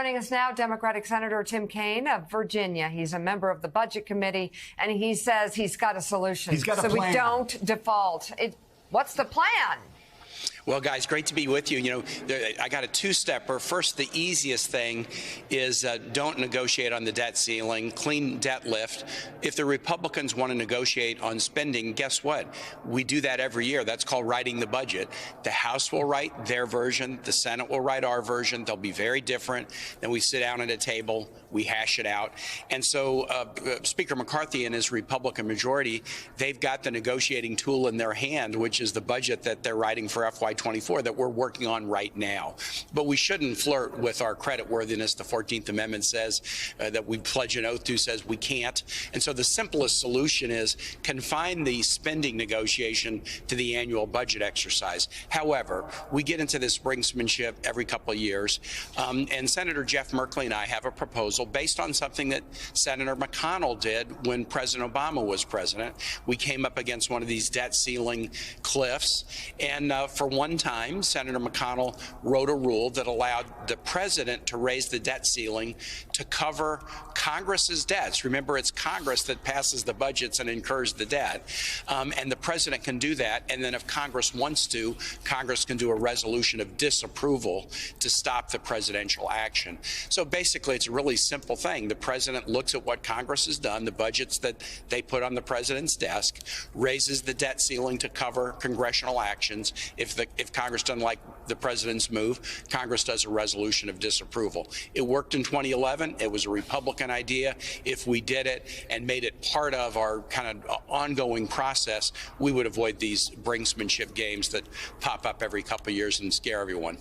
Joining us now, Democratic Senator Tim Kaine of Virginia. He's a member of the Budget Committee, and he says he's got a solution. He's got a plan. So we don't default. What's the plan? Well, guys, great to be with you. You know, I got a two-stepper. First, the easiest thing is don't negotiate on the debt ceiling, clean debt lift. If the Republicans want to negotiate on spending, guess what? We do that every year. That's called writing the budget. The House will write their version. The Senate will write our version. They'll be very different. Then we sit down at a table. We hash it out. And so Speaker McCarthy and his Republican majority, they've got the negotiating tool in their hand, which is the budget that they're writing for FY24 that we're working on right now. But we shouldn't flirt with our creditworthiness. The 14th Amendment says that we pledge an oath to says we can't. And so the simplest solution is confine the spending negotiation to the annual budget exercise. However, we get into this brinksmanship every couple of years. And Senator Jeff Merkley and I have a proposal based on something that Senator McConnell did when President Obama was president. We came up against one of these debt ceiling cliffs. And for one time, Senator McConnell wrote a rule that allowed the president to raise the debt ceiling to cover Congress's debts. Remember, it's Congress that passes the budgets and incurs the debt. And the president can do that. And then if Congress wants to, Congress can do a resolution of disapproval to stop the presidential action. So basically, it's a really simple thing. The president looks at what Congress has done, the budgets that they put on the president's desk, raises the debt ceiling to cover congressional actions. If Congress doesn't like the president's move, Congress does a resolution of disapproval. It worked in 2011. It was a Republican idea. If we did it and made it part of our kind of ongoing process, we would avoid these brinksmanship games that pop up every couple of years and scare everyone.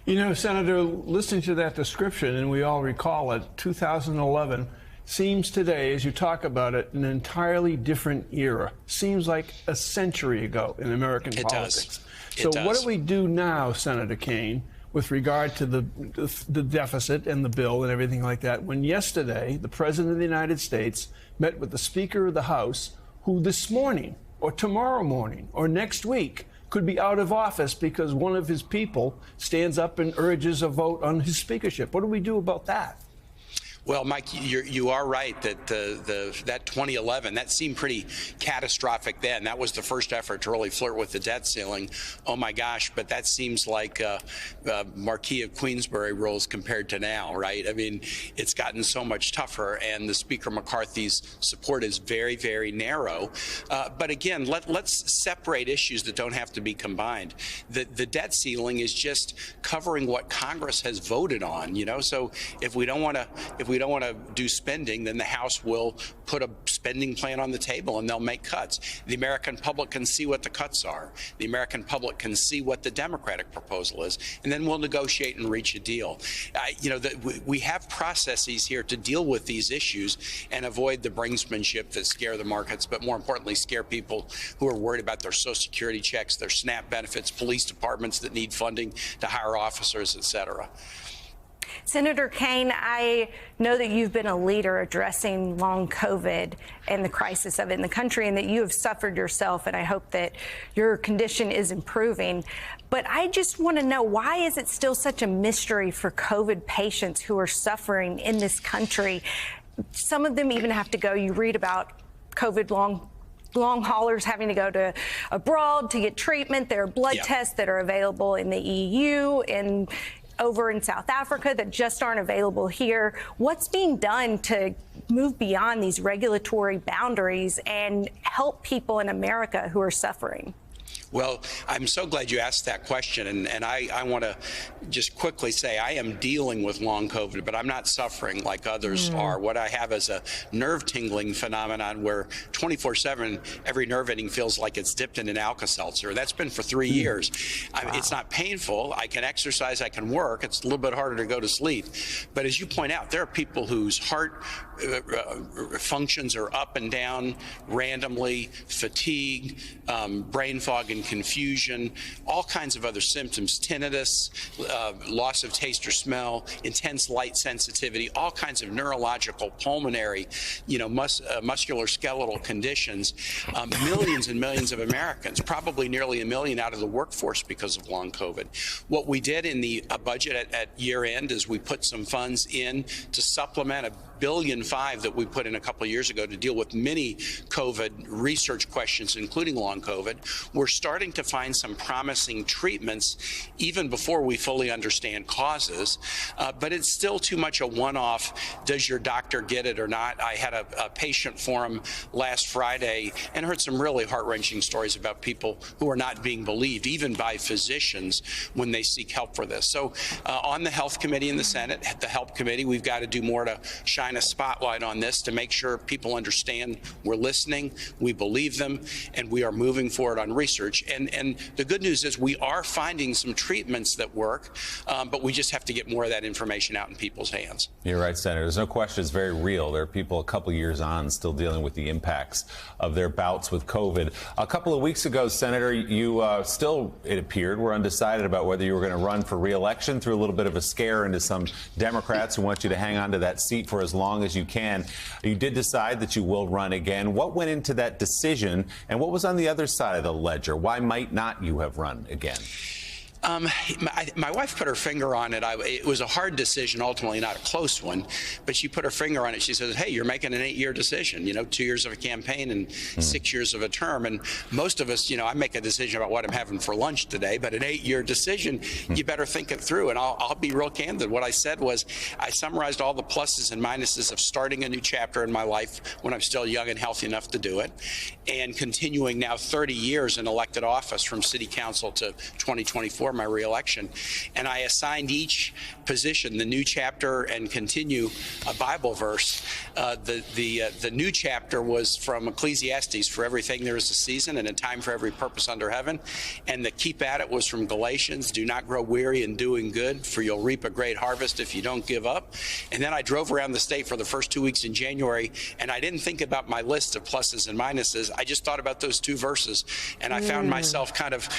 You know, Senator, listening to that description, and we all recall it, 2011 seems today, as you talk about it, an entirely different era. Seems like a century ago in American politics. So what do we do now, Senator Kaine, with regard to the deficit and the bill and everything like that, when yesterday the President of the United States met with the Speaker of the House, who this morning or tomorrow morning or next week could be out of office because one of his people stands up and urges a vote on his speakership? What do we do about that? Well, Mike, you are right that that 2011, that seemed pretty catastrophic then. That was the first effort to really flirt with the debt ceiling. Oh, my gosh, but that seems like Marquis of Queensberry rules compared to now, right? I mean, it's gotten so much tougher, and the Speaker McCarthy's support is very, very narrow. But again, let's separate issues that don't have to be combined. The debt ceiling is just covering what Congress has voted on, you know? So if we don't want to do spending, then the House will put a spending plan on the table and they'll make cuts. The American public can see what the cuts are. The American public can see what the Democratic proposal is, and then we'll negotiate and reach a deal. You know, we have processes here to deal with these issues and avoid the brinksmanship that scare the markets, but more importantly, scare people who are worried about their Social Security checks, their SNAP benefits, police departments that need funding to hire officers, et cetera. Senator Kaine, I know that you've been a leader addressing long COVID and the crisis of it in the country, and that you have suffered yourself, and I hope that your condition is improving. But I just want to know, why is it still such a mystery for COVID patients who are suffering in this country? Some of them even have to go, you read about COVID long haulers having to go to abroad to get treatment. There are blood tests that are available in the EU and over in South Africa that just aren't available here. What's being done to move beyond these regulatory boundaries and help people in America who are suffering? Well, I'm so glad you asked that question, and I want to just quickly say I am dealing with long COVID, but I'm not suffering like others are. What I have is a nerve-tingling phenomenon where 24/7, every nerve ending feels like it's dipped in an Alka-Seltzer. That's been for 3 years. It's not painful. I can exercise. I can work. It's a little bit harder to go to sleep. But as you point out, there are people whose heart functions are up and down randomly, fatigue, brain fog and confusion, all kinds of other symptoms, tinnitus, loss of taste or smell, intense light sensitivity, all kinds of neurological, pulmonary, musculoskeletal conditions. Millions and millions of Americans, probably nearly 1 million out of the workforce because of long COVID. What we did in the budget at year end is we put some funds in to supplement $1.5 billion that we put in a couple of years ago to deal with many COVID research questions, including long COVID. We're starting to find some promising treatments even before we fully understand causes, but it's still too much a one-off, does your doctor get it or not? I had a patient forum last Friday and heard some really heart-wrenching stories about people who are not being believed, even by physicians, when they seek help for this. So on the Health Committee in the Senate, at the Help Committee, we've got to do more to shine a spotlight on this to make sure people understand we're listening, we believe them, and we are moving forward on research. And the good news is we are finding some treatments that work, but we just have to get more of that information out in people's hands. You're right, Senator. There's no question it's very real. There are people a couple years on still dealing with the impacts of their bouts with COVID. A couple of weeks ago, Senator, you still, it appeared, were undecided about whether you were going to run for re-election, threw a little bit of a scare into some Democrats who want you to hang on to that seat for as long as you can. You did decide that you will run again. What went into that decision, and what was on the other side of the ledger? Why might not you have run again? My wife put her finger on it. It was a hard decision, ultimately not a close one, but she put her finger on it. She says, hey, you're making an 8-year decision, 2 years of a campaign and 6 years of a term. And most of us, I make a decision about what I'm having for lunch today, but an 8-year decision, you better think it through. And I'll be real candid. What I said was I summarized all the pluses and minuses of starting a new chapter in my life when I'm still young and healthy enough to do it, and continuing now 30 years in elected office from city council to 2024. My re-election, and I assigned each position the new chapter and continue a Bible verse. The new chapter was from Ecclesiastes, for everything there is a season and a time for every purpose under heaven, and the keep at it was from Galatians, do not grow weary in doing good, for you'll reap a great harvest if you don't give up. And then I drove around the state for the first 2 weeks in January, and I didn't think about my list of pluses and minuses. I just thought about those 2 verses, and I found myself kind of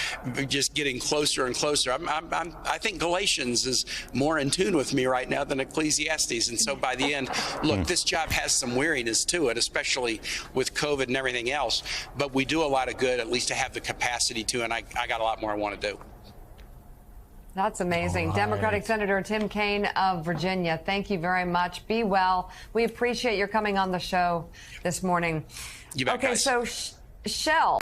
just getting closer and closer. I think Galatians is more in tune with me right now than Ecclesiastes. And so by the end, look, this job has some weariness to it, especially with COVID and everything else. But we do a lot of good, at least to have the capacity to, and I got a lot more I want to do. That's amazing. Right. Democratic Senator Tim Kaine of Virginia, thank you very much. Be well. We appreciate your coming on the show this morning. You bet, okay, guys. so Shell.